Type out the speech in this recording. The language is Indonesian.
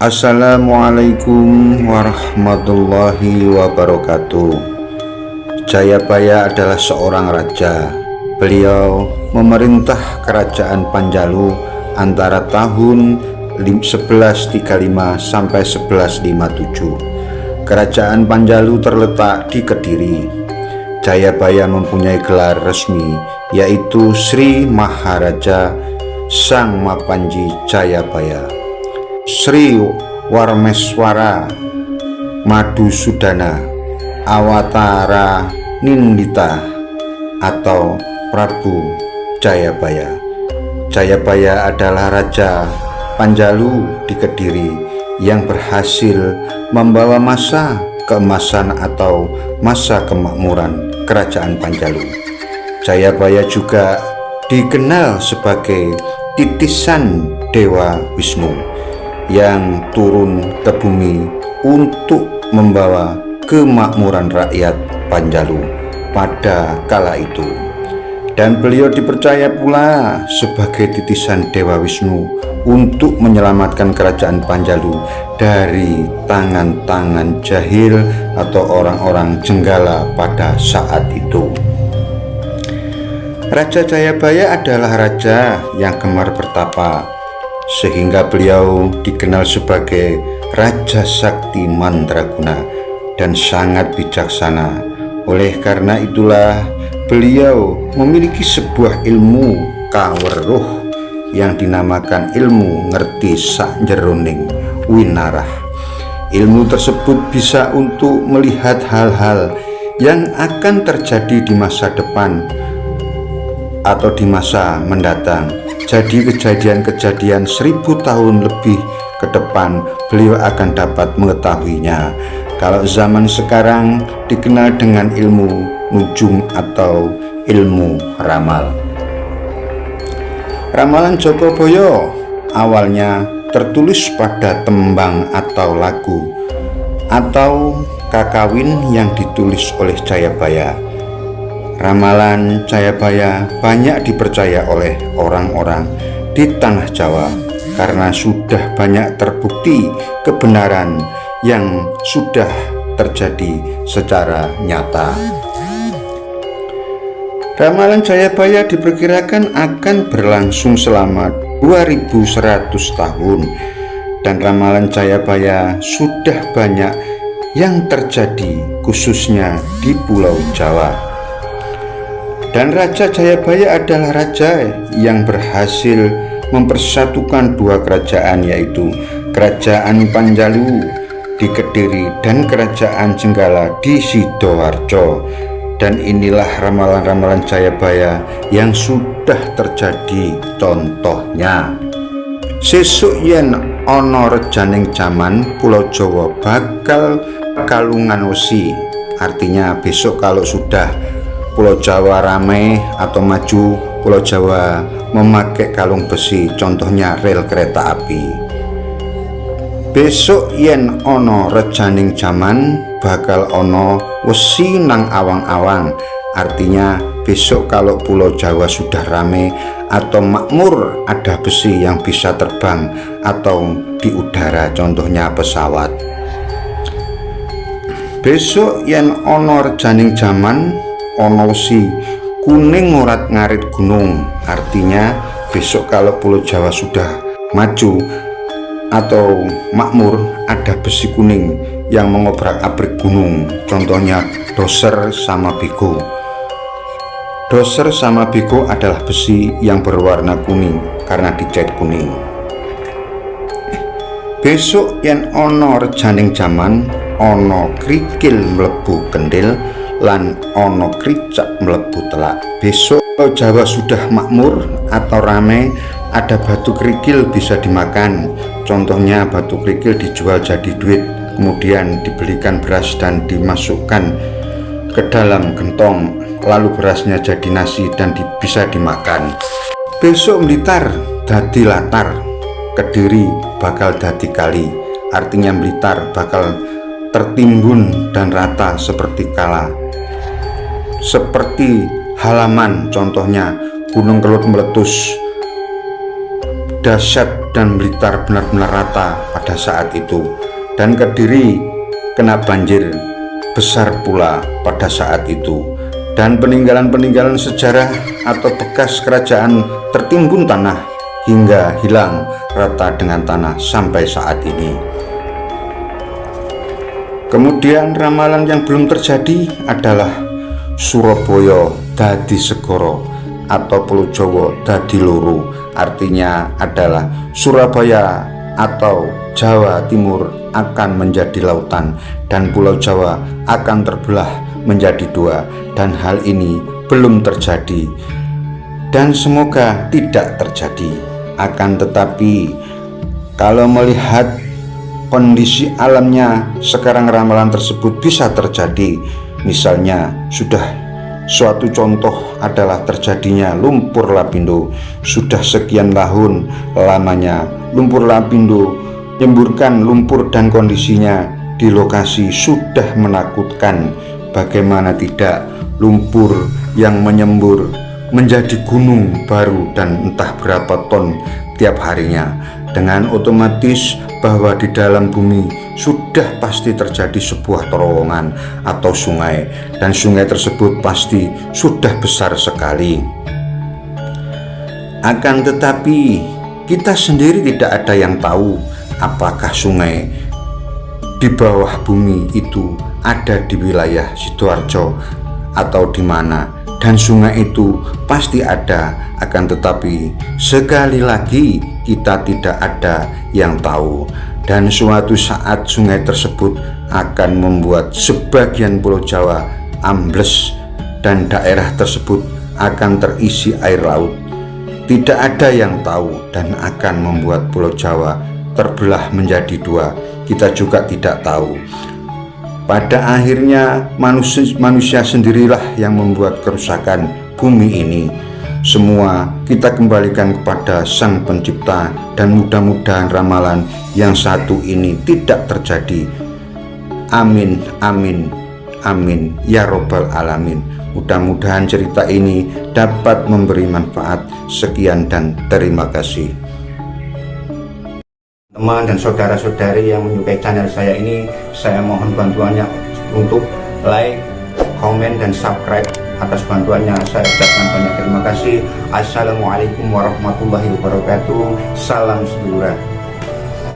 Assalamualaikum warahmatullahi wabarakatuh. Jayabaya adalah seorang raja. Beliau memerintah kerajaan Panjalu antara tahun 1135 sampai 1157. Kerajaan Panjalu terletak di Kediri. Jayabaya mempunyai gelar resmi yaitu Sri Maharaja Sang Mapanji Jayabaya, Sri Warmeswara Madhusudana Awatara Nindita atau Prabu Jayabaya. Jayabaya adalah Raja Panjalu di Kediri yang berhasil membawa masa keemasan atau masa kemakmuran kerajaan Panjalu. Jayabaya juga dikenal sebagai titisan Dewa Wisnu yang turun ke bumi untuk membawa kemakmuran rakyat Panjalu pada kala itu. Dan beliau dipercaya pula sebagai titisan Dewa Wisnu untuk menyelamatkan kerajaan Panjalu dari tangan-tangan jahil atau orang-orang jenggala pada saat itu. Raja Jayabaya adalah raja yang gemar bertapa, sehingga beliau dikenal sebagai Raja Sakti Mandraguna dan sangat bijaksana. Oleh karena itulah beliau memiliki sebuah ilmu kaweruh yang dinamakan ilmu ngerti sakjeroning winarah. Ilmu tersebut bisa untuk melihat hal-hal yang akan terjadi di masa depan atau di masa mendatang. Jadi kejadian-kejadian 1000 tahun lebih ke depan beliau akan dapat mengetahuinya. Kalau zaman sekarang dikenal dengan ilmu nujum atau ilmu ramal. Ramalan Jogoboyo awalnya tertulis pada tembang atau lagu atau kakawin yang ditulis oleh Jayabaya. Ramalan Jayabaya banyak dipercaya oleh orang-orang di tanah Jawa karena sudah banyak terbukti kebenaran yang sudah terjadi secara nyata. Ramalan Jayabaya diperkirakan akan berlangsung selama 2100 tahun, dan ramalan Jayabaya sudah banyak yang terjadi khususnya di Pulau Jawa. Dan Raja Jayabaya adalah raja yang berhasil mempersatukan dua kerajaan, yaitu Kerajaan Panjalu di Kediri dan Kerajaan Jenggala di Sidoarjo. Dan inilah ramalan-ramalan Jayabaya yang sudah terjadi. Contohnya, sesuk yen ana rejaning jaman Pulau Jawa bakal kalungan wesi. Artinya besok kalau sudah Pulau Jawa ramai atau maju, Pulau Jawa memakai kalung besi, contohnya rel kereta api. Besok yen ono rejaning jaman bakal ono wesi nang awang-awang. Artinya besok kalau Pulau Jawa sudah ramai atau makmur, ada besi yang bisa terbang atau di udara, contohnya pesawat. Besok yen ono rejaning jaman ono wesi kuning ngurat ngarit gunung. Artinya besok kalau Pulau Jawa sudah maju atau makmur, ada besi kuning yang mengobrak-abrik gunung, contohnya doser sama bego. Doser sama bego adalah besi yang berwarna kuning karena dicat kuning. Besok yen ono rejaning jaman ono krikil mlebu kendil lan ono kricak mlebu telak. Besok Jawa sudah makmur atau ramai, ada batu kerikil bisa dimakan, contohnya batu kerikil dijual jadi duit, kemudian dibelikan beras dan dimasukkan ke dalam gentong, lalu berasnya jadi nasi dan bisa dimakan. Besok Blitar dadi latar, Kediri bakal dadi kali. Artinya Blitar bakal tertimbun dan rata seperti kala, seperti halaman, contohnya Gunung Kelut meletus dahsyat dan Blitar benar-benar rata pada saat itu, dan Kediri kena banjir besar pula pada saat itu, dan peninggalan-peninggalan sejarah atau bekas kerajaan tertimbun tanah hingga hilang rata dengan tanah sampai saat ini. Kemudian ramalan yang belum terjadi adalah Surabaya dadi segara atau Pulau Jawa dadi loro, artinya adalah Surabaya atau Jawa Timur akan menjadi lautan dan Pulau Jawa akan terbelah menjadi dua, dan hal ini belum terjadi dan semoga tidak terjadi. Akan tetapi kalau melihat kondisi alamnya sekarang, ramalan tersebut bisa terjadi. Misalnya sudah suatu contoh adalah terjadinya lumpur lapindo. Sudah sekian tahun lamanya lumpur lapindo menyemburkan lumpur dan kondisinya di lokasi sudah menakutkan. Bagaimana tidak, lumpur yang menyembur menjadi gunung baru dan entah berapa ton tiap harinya, dengan otomatis bahwa di dalam bumi sudah pasti terjadi sebuah terowongan atau sungai, dan sungai tersebut pasti sudah besar sekali. Akan tetapi kita sendiri tidak ada yang tahu apakah sungai di bawah bumi itu ada di wilayah Sidoarjo atau di mana, dan sungai itu pasti ada. Akan tetapi sekali lagi kita tidak ada yang tahu, dan suatu saat sungai tersebut akan membuat sebagian Pulau Jawa ambles dan daerah tersebut akan terisi air laut. Tidak ada yang tahu, dan akan membuat Pulau Jawa terbelah menjadi dua. Kita juga tidak tahu. Pada akhirnya manusia sendirilah yang membuat kerusakan bumi ini. Semua kita kembalikan kepada Sang Pencipta, dan mudah-mudahan ramalan yang satu ini tidak terjadi. Amin, amin, amin ya robbal alamin. Mudah-mudahan cerita ini dapat memberi manfaat. Sekian dan terima kasih. Teman dan saudara-saudari yang menyukai channel saya ini, saya mohon bantuannya untuk like, komen, dan subscribe. Atas bantuannya saya ucapkan banyak terima kasih. Assalamualaikum warahmatullahi wabarakatuh. Salam sedulur.